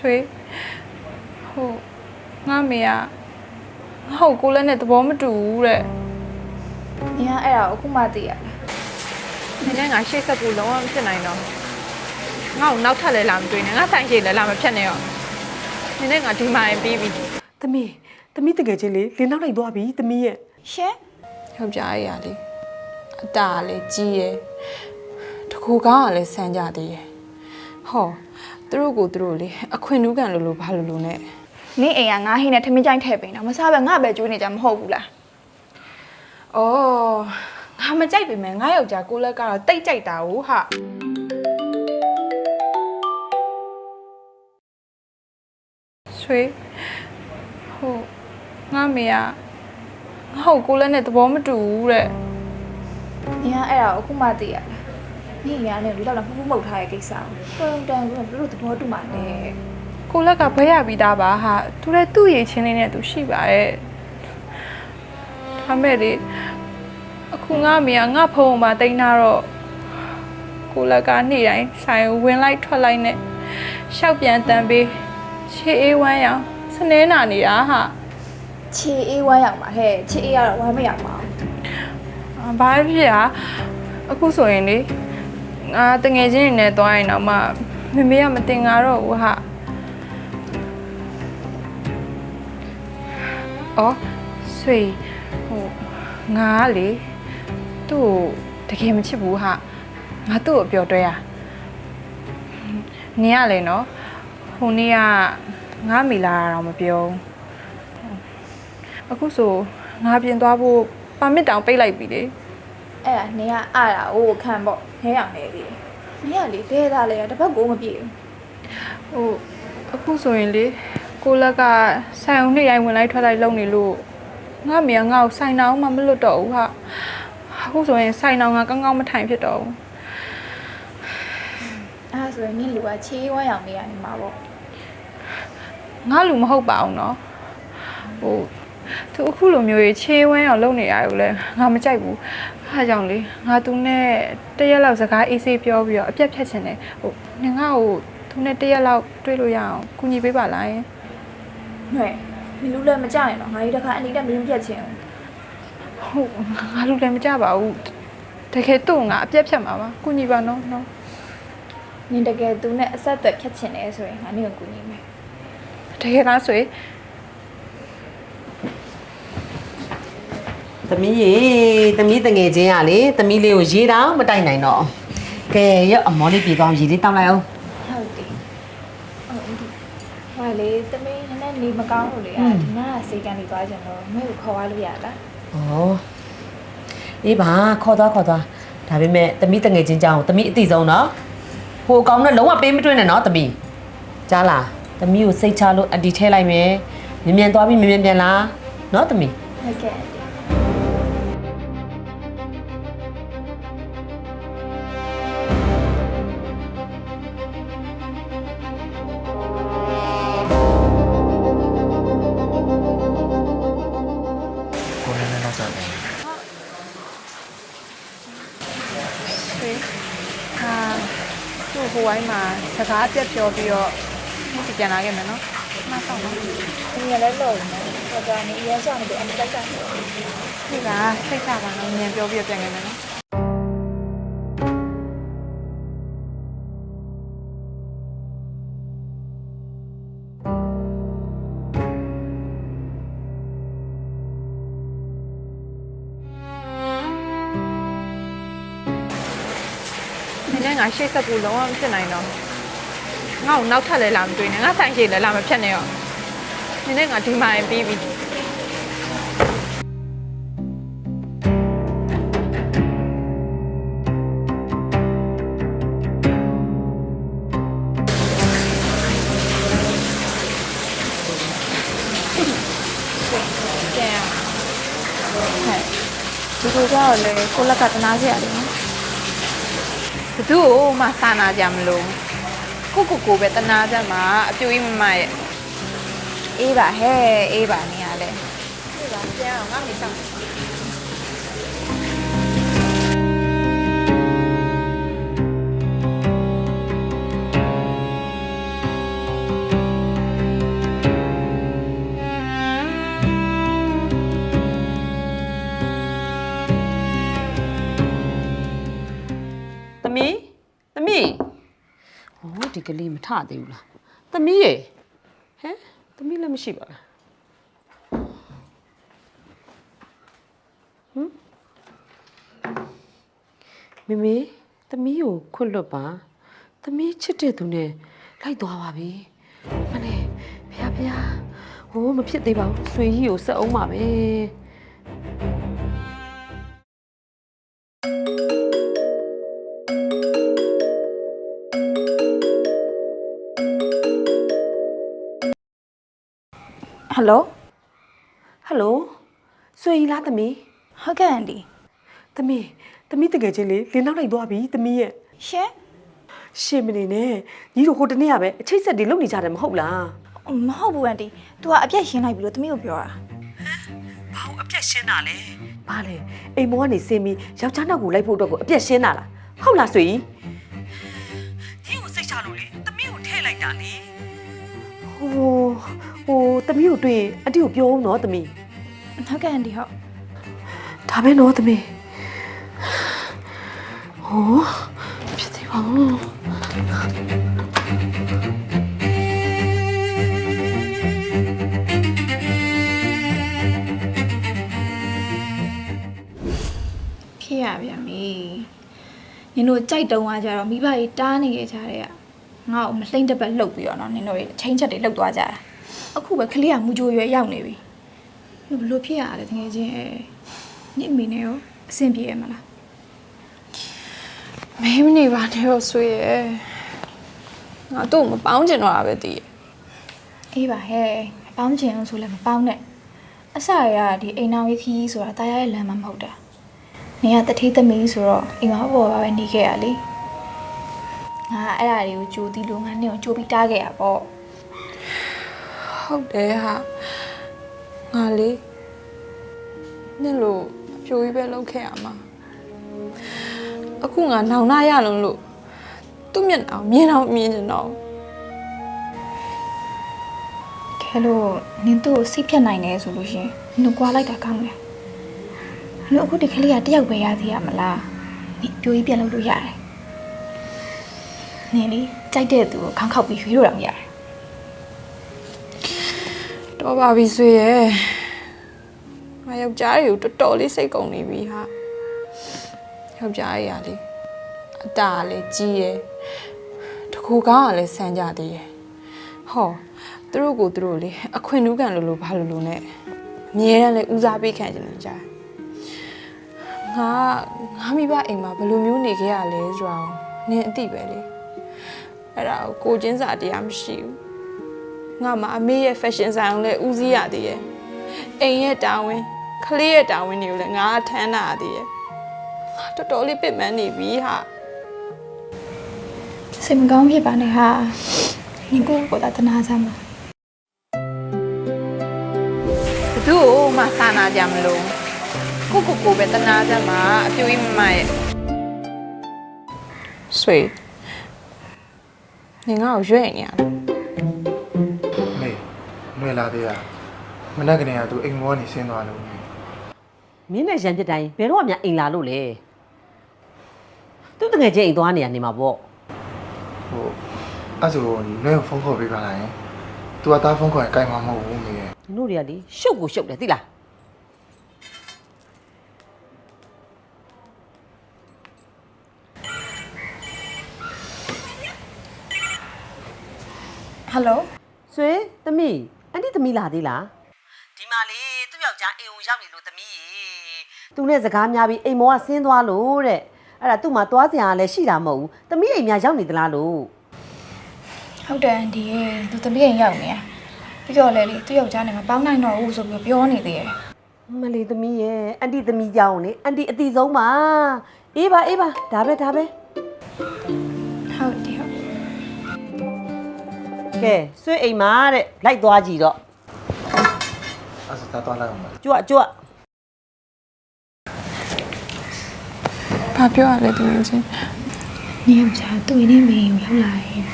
水，俺妹啊，我过来那都包没住嘞。你看，哎呀，我妈的呀，你那俺谁说不弄我骗来呢？我脑壳来làm对呢，我生气来làm骗你哦。你那俺听妈的 baby。သမီးတကယ်ချင်းလေလင်းနောက်လိုက်သွားပြီသမီးရဲ့ 先， ယောက်ျားကြီးကလေအတားကလေကြီးရယ်တကူကောင်းကလည်းဆန်းကြသေးရယ်ဟောသူတို့ကိုသူတို့လေအခွင့်နူးကန်လို့ဘာလို့နဲ့ 你哎呀，俺现在他们讲太平了，没啥办，俺别住你家么好不啦？ အော်ငါမကြိုက်ပေမဲ့ငါယောက်ျားကိုလက်ကတော့တိတ်ကြိုက်တာဟုတ်ဟာဆွေငါမေကငါ့ကိုလက်နဲ့သဘောမတူဘူးတဲ့ 你看，哎呀，我妈的呀，你呀，那遇到了不毛他的给啥？不用担心，不如他包住嘛呢。 ကိုလက်ကဘယ်ရပြီးသားပါဟာသူလည်းသူ့ရည်ချင်းလေးနဲ့သူရှိပါရဲ့ဒါမဲ့လေအခုငါမေကငါဖုံးမှာတိန်းထားတော့ကိုလက်ကနေ့တိုင်းဆိုင်ဝင်လိုက်ထွက်လိုက်နဲ့ရှောက်ပြန်တန်ပေးချေအေးဝမ်းရောင်စနေနာနေတာဟာ 切A 弯样嘛，嘿，切 A 呀，弯没样嘛。 ဘာဖြစ်ဟာအခုဆိုရင်လေငါတငယ်ချင်းတွေနဲ့တွားရင်တော့မှမမေကမတင်ငါတော့ဘူးဟာအော်ဆွေငါကလေသူ့ကိုတကယ်မချစ်ဘူးဟာငါသူ့ကိုပြောတွဲရနင်ကလေနော်ဟိုနေ့ကငါမိလာတာတော့မပြောအခုဆိုငါပြင်သွားဖို့ပါမစ်တောင်ပိတ်လိုက်ပြီလေ 哎呀，你呀，哎呀，我看不，那样的哩。你呀，哩别打了呀，这不公个比。 ဟိုအခုဆိုရင်လေကိုလက်ကဆိုင်အောင်နေ့တိုင်းဝင်လိုက်ထွက်လိုက်လုပ်နေလို့ငါမေကငါ့ကိုဆိုင်အောင်မှမလွတ်တော့ဘူးဟာအခုဆိုရင်ဆိုင်အောင်ငါကောင်းကောင်းမထိုင်ဖြစ်တော့ဘူး 啊，所以你如果切 A 弯样没呀，你妈不？ ငါလူမဟုတ်ပါဘူးเนาะဟိုသူအခုလိုမျိုးကြီးချေးဝမ်းအောင်လုပ်နေရတယ်လဲငါမကြိုက်ဘူးအားကြောင့်လေငါသူနဲ့တရက်လောက်စကားအေးဆေးပြောပြီးတော့အပြတ်ဖြတ်ချင်တယ်ဟိုငါငါ့ကိုသူနဲ့တရက်လောက်တွေ့လို့ရအောင်ကူညီပေးပါလားယင် 对，你录了没讲呢？俺有点看你的没有别钱。 ဟုတ်ငါလူလည်းမကြပါဘူးတကယ်သူ့ငါအပြတ်ဖြတ်မှာပါကူညီပါနော်နော် 你这个都那啥都别钱嘞，所以俺那个姑娘没。 တကယ်လားဆွေ သမီးရေသမီးတငယ်ချင်းကလေသမီးလေးကိုရေးတော့မတိုက်နိုင်တော့ကဲရောအမောလေးပြေသွားရေးလေးတောင်းလိုက်အောင် 好的。哦，我嘞，这边那你们讲我嘞啊，那谁讲你多少钱咯？没有考完路呀啦。 ဩအေးပါခေါ်သွားဒါပေမဲ့သမီးတငယ်ချင်းကြောင်းသမီးအတိဆုံးနော်ဟိုအကောင်နဲ့လုံးဝပေးမတွင်းနဲ့နော်သမီးကြားလားသမီးကိုစိတ်ချလို့အတီထဲလိုက်မယ်မြင်သွားပြီးမြင်ပြန်လားနော်သမီး OK。 ကိုယ်နဲ့နောက်စားတယ် ဆွေဟာသူ့ဟိုဝိုင်းမှာစကားအပြတ်ပြောပြီးတော့ဒီပြန်လာခဲ့မယ်နော်မဆောင်နော် 你也来老了呢，我讲你也想的，俺们在干什么？ ဒီကစိတ်ချပါနော်မြန်ပြောပြီးတော့ပြန်ခဲ့မယ်နော် 你那俺谁说不弄我骗来呢？我脑壳来làm对呢，我生气来làm骗你哦。你那俺听妈的 baby。 这样。嘿，ဒီလိုကြောက်လေကိုလက်ကတနာစီရတယ်နော် ဘသူ့ကိုမှစာနာကြမလို့ကိုပဲတနာကြမှာအပြူကြီးမမရဲ့ အေးပါဟဲ့အေးပါနေရလဲ ဒီကပြန်အောင်ငါမေဆောင် ဒီကလေးမထသေးဘူးလားသမီးရေဟမ်သမီးလည်းမရှိပါလားမမေသမီးကိုခွတ်လွတ်ပါသမီးချစ်တဲ့သူနဲ့လိုက်သွားပါပြီမနဲ့ဖះဟိုးမဖြစ်သေးပါဘူးဆွေကြီးကိုဆက်အောင်ပါပဲဟယ်လို ဟယ်လိုဆွေကြီးလားသမီး ဟုတ်ကဲ့အန်ဒီ သမီးတကယ်ချင်းလေလင်းနောက်လိုက်သွားပြီသမီးရဲ့ ရှင် ရှင်မနေနဲ့ညီတို့ဟိုတနေ့ကပဲအချိတ်ဆက်တွေလုပ်နေကြတယ်မဟုတ်လား မဟုတ်ဘူးအန်ဒီ तू ကအပြက်ရှင်းလိုက်ပြီလို့သမီးကိုပြောတာ ဘာလို့အပြက်ရှင်းတာလဲဘာလဲအိမ်မောကနေစင်းပြီးယောက်ျားနောက်ကိုလိုက်ဖို့အတွက်ကိုအပြက်ရှင်းတာလားဟုတ်လားဆွေကြီးညီကိုစိတ်ချလို့လေသမီးကိုထည့်လိုက်တာလေဟိုသမီးကိုတွေ့ရင်အတီကိုပြောအောင်နော်သမီး ဟုတ်ကဲ့အန်ဒီဟုတ် ဒါပဲနော်သမီးဟိုဖြစ်သေးပါဘူး ဖြစ်ရပြန်ပြီနင်တို့ကြိုက်တုံးသွားကြတော့မိဘကြီးတားနေခဲ့ကြတဲ့ကငါ့ကိုမလှိမ့်တစ်ပတ်လှုပ်ပြီးတော့နော်နင်တို့အချင်းချက်တွေလှုပ်သွားကြတာအခုပဲကလေးကမူကြိုရွယ်ရောက်နေပြီဘလို့ဖြစ်ရလဲတကယ်ချင်းနင့်အမိနဲ့ရောအဆင်ပြေရမလား မင်းမနေပါနဲ့တော့ဆွေရဲ့ငါတို့မပေါင်းကျင်တော့တာပဲတည် အေးပါဟဲ့မပေါင်းချင်အောင်ဆိုလည်းမပေါင်းနဲ့အစရဒီအိမ်အောင်ရေးခီးဆိုတာတားရရဲ့လမ်းမှာမဟုတ်တာနေရတတိသမီးဆိုတော့အိမ်မပေါ်ပါပဲနေခဲ့ရလေငါအဲ့ဒါတွေကိုကြိုတီးလို့ငါနင့်ကိုကြိုပြီးတားခဲ့ရပေါ့ ဟုတ်တယ်ဟာငါလေနဲ့လို့အပြိုကြီးပဲလုပ်ခဲ့ရမှာအခုငါနောင်နာရလုံးလို့သူ့မျက်နှာမြင်တော့မြင်ကြတော့ ခဲလို့နင်တို့စိတ်ဖြတ်နိုင်တယ်ဆိုလို့ရှင်နင်ကွာလိုက်တာကောင်းတယ်နင်အခုဒီကလေးကတယောက်ပဲရသေးရမလားနင်ပြိုကြီးပြန်လုပ်လို့ရတယ်နင်လေကြိုက်တဲ့သူကိုခေါင်းခောက်ပြီးရွေးလို့တော့ရတယ် တော်ပါပြီဆွေရဲ့ငါယောက်ျားတွေကိုတော်တော်လေးစိတ်ကုန်နေပြီဟာယောက်ျားတွေကလေအတားလည်းကြီးရဲ့တကူကောင်းကလည်းဆန်းကြသေးရဲ့ဟောသူတို့ကိုသူတို့လေအခွင့်အရေးလို့ဘာလို့နဲ့အမြဲတမ်းလေဦးစားပေးခံကြနေကြငါမိဘအိမ်မှာဘယ်လိုမျိုးနေခဲ့ရလဲဆိုတော့နင်အသိပဲလေအဲ့ဒါကိုချင်းစာတရားမရှိဘူးငါမှအမေရဲ့ fashion ဆိုင်အောင်လဲဦးစီးရသေးရဲ့အိမ်ရဲ့တာဝန်ကလေးရဲ့တာဝန်တွေကိုလည်းငါထမ်းတာရသေးရဲ့ငါတော်တော်လေးပြစ်မှန်းနေပြီဟာ စိတ်မကောင်းဖြစ်ပါနဲ့ဟာနင်ကိုယ်တနာစမ်းပါ ဘသူ့ကိုမှစာနာကြမလို့ကိုပဲတနာကြမှာအပြိုကြီးမမရဲ့ဆွေငင်ငါ့ကိုရွေ့နေရလား မေຫນွေလာသေးရမနေ့ကနေကသူအိမ်မောကနေဆင်းသွားလို့ မင်းနဲ့ရံပြစ်တိုင်းဘယ်တော့မှအိမ်လာလို့လဲသူတကယ်ချင်းအိမ်သွားနေရနေမှာပေါ့ ဟိုအဲ့ဆိုຫນွေကိုဖုန်းခေါ်ပေးပါလားယင်သူကသားဖုန်းခေါ်ရင်ကြိုင်မှာမဟုတ်ဘူးမေရဲ့ တို့တွေကလေရှုပ်ကိုရှုပ်တယ်သိလား ဟယ်လို ဆွေသမီးအန်တီသမီးလာသေးလားဒီမှာလေသူ့ယောက်ျားအိမ်ကိုရောက်နေလို့သမီးရေသူနဲ့စကားများပြီးအိမ်မောကဆင်းသွားလို့တဲ့အဲ့ဒါသူ့မှာသွားစရာလည်းရှိတာမဟုတ်ဘူးသမီးအိမ်များရောက်နေသလားလို့ ဟုတ်တယ်အန်ဒီရဲ့သူတပည့်ရင်ရောက်နေရပြီးတော့လေသူ့ယောက်ျားနဲ့မပေါင်းနိုင်တော့ဘူးဆိုပြီးပြောနေသေးတယ် မလီသမီးရဲ့အန်တီသမီးကြောင်းလေအန်တီအတိဆုံးပါအေးပါဒါပဲ ဟုတ်တယ်ဟုတ် ကဲဆွေအိမ်မှာတဲ့လိုက်သွားကြည့်တော့ အဲ့ဆိုသားသွားလိုက်အောင်ပါ ကြွတ် ဘာပြောရလဲသူချင်း နေယောက်ျားသူ့နေမင်းကိုရောက်လာရင်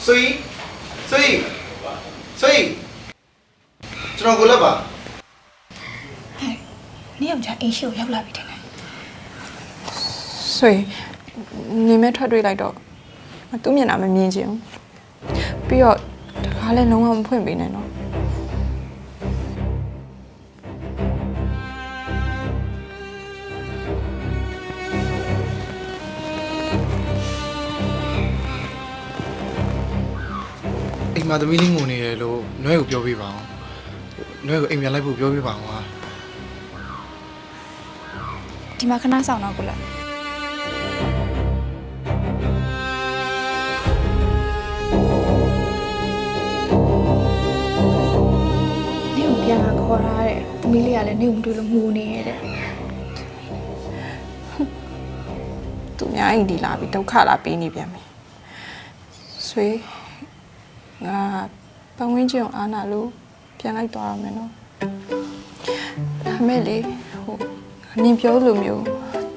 ဆွေကျွန်တော်ကိုလက်ပါ နေယောက်ျားအိမ်ရှိကိုရောက်လာပြီတဲ့ ဆွေနေမဲထွက်တွေ့လိုက်တော့ သူ့မျက်နှာမမြင်ချင်ဘူးပြီးတော့တကားလည်းလုံးဝမဖွင့်ပေးနဲ့နော်အိမ်မှာသမီးလေးငိုနေတယ်လို့နွဲကိုပြောပြပါအောင်နွဲကိုအိမ်ပြန်လိုက်ဖို့ပြောပြပါအောင်ဟာ ဒီမှာခဏဆောင်တော့ကိုလာနေကိုပြန်လာခေါ်ထားတဲ့သမီးလေးကလည်းနေကိုမတွေ့လို့ငိုနေရတဲ့ သူများအိမ်ဒီလာပြီးဒုက္ခလာပေးနေပြန်ပြီဆွေငါပတ်ဝန်းကျင်အားနာလို့ပြန်လိုက်သွားရမယ်နော်ဒါမဲ့လေဟိုနင်ပြောလိုမျိုး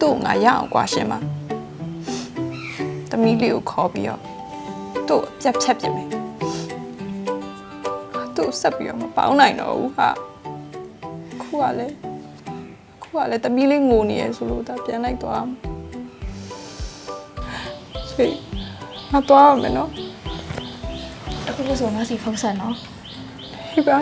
သူ့ငါရအောင်ကွာရှင်မသမီးလေးကိုခေါ်ပြီးတော့သူ့အပြတ်ဖြတ်ပြင်မယ်သူ့ဆက်ပြီးတော့မပေါင်းနိုင်တော့ဘူးဟာခုကလည်းသမီးလေးငိုနေရဆိုလို့ဒါပြန်လိုက်သွားမှာဆွေငါသွားရမယ်နော် အခုလို့ဆိုငါစီဖုန်းဆက်နော် ဟိပါ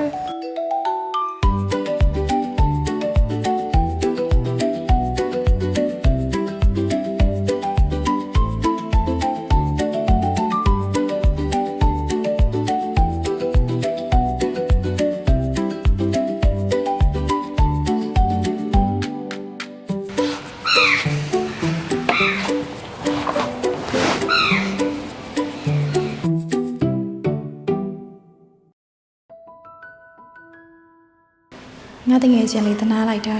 ငါတငယ်ချင်းလေးတနာလိုက်တာ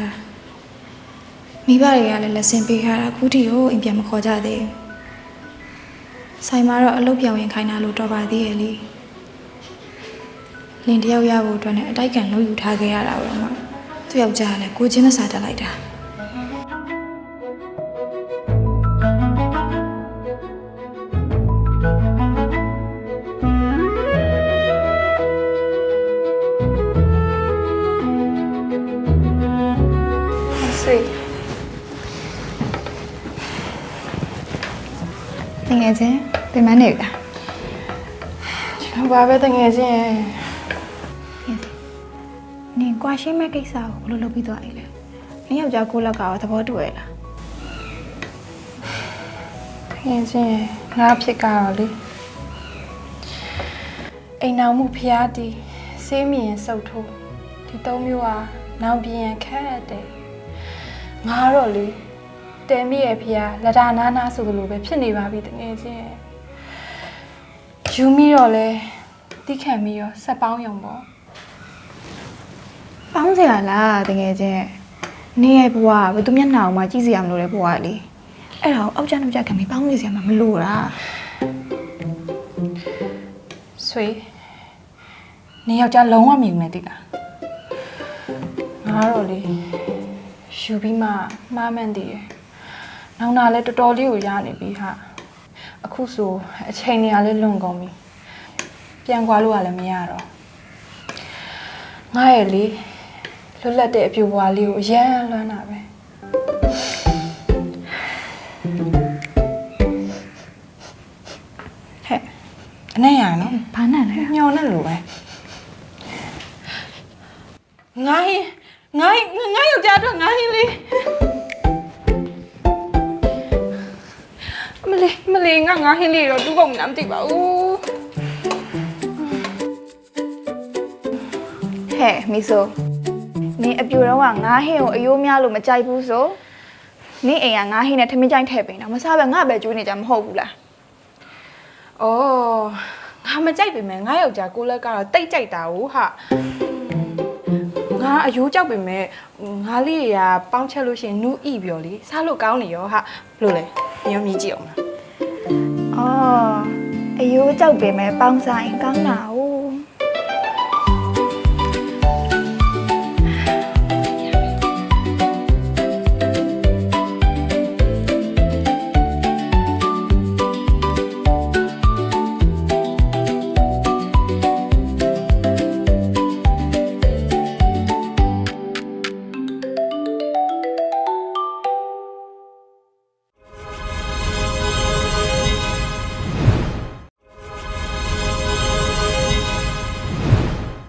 မိဘတွေကလည်းလက်ဆင်ပေးထားတာအခုထိကိုအိမ်ပြန်မခေါ်ကြသေးဘူးဆိုင်မှာတော့အလုပ်ပြောင်းရင်ခိုင်းတာလို့တော့ပါသေးရဲ့လေလင်တယောက်ရဖို့အတွက်နဲ့အတိုက်ခံလို့ယူထားခဲ့ရတာတော့မှသူ့ယောက်ျားကလည်းကိုချင်းနဲ့စားတက်လိုက်တာတငယ်ချင်းပြန်မနေလား ကျွန်တော်ဘာပဲတငယ်ချင်းရဲ့ နင်ကွာရှင်းမဲ့ကိစ္စကိုဘယ်လိုလုပ်ပြီးသွားလဲနင်ယောက်ျားကိုလောက်ကသဘောတူရဲ့လား တငယ်ချင်းရဲ့ငါဖြစ်ကတော့လေအိမ်နောက်မှုဖျားတီးစေးမြင်စုပ်ထိုးဒီသုံးမျိုးဟာနောက်ပြန်ခက်တယ်ငါတော့လေတဲမိရဲ့ဖျားလက်ဒါနာနာဆိုလိုပဲဖြစ်နေပါပြီတငယ်ချင်းရဲ့ယူမိတော့လဲတိခံပြီးရောဆက်ပေါင်းရုံပေါ့ ပေါင်းစရာလားတကယ်ချင်းနင်ရဲ့ဘဝကဘယ်သူမျက်နှာအောင်မှကြည့်စရာမလိုတဲ့ဘဝလေအဲ့ဒါကိုအောက်ကျနှုတ်ကျခံပြီးပေါင်းနေစရာမှမလိုတာ ဆွေနေယောက်ျားလုံးဝမြင်မယ်တိလားငါတော့လေယူပြီးမှမှားမှန်တည်ရယ်နောင်နာလဲတော်တော်လေးကိုရနေပြီဟာအခုဆိုအချိန်နေရာလေးလွန်ကုန်ပြီပြန်ကွာလို့ကလည်းမရတော့ငါရဲ့လေလွတ်လပ်တဲ့အပြူဘွားလေးကိုအရန်လွမ်းတာပဲဟဲ့အနေရနော် ဘာနဲ့လဲ ညော်နဲ့လိုပဲငါယောက်ျားတော့ငါဟင်းလေးမလေးငါဟင်းလေးတော့တူကုန်မှမသိပါဘူး ဟဲ့မီဆိုနင်အပြူတော့ကငါဟင်းကိုအယိုးများလို့မကြိုက်ဘူးဆိုနင်အိမ်ကငါဟင်းနဲ့ထမင်းကြိုက်ထည့်ပေးတော့မစားပဲငါပဲကျွေးနေကြမဟုတ်ဘူးလား အော်ငါမကြိုက်ပေမဲ့ငါယောက်ျားကိုလက်ကတော့တိတ်ကြိုက်တာဟုတ်ဟာငါအယိုးကြောက်ပေမဲ့ငါလေးတွေကပေါင်းချက်လို့ရှိရင်နူးဣပြော်လေစားလို့ကောင်းနေရောဟာဘလို့လဲညောမြည်ကြည့်အောင်လား အော်အယိုးကြောက်ပေမဲ့ပေါင်းစားရင်ကောင်းတာ哦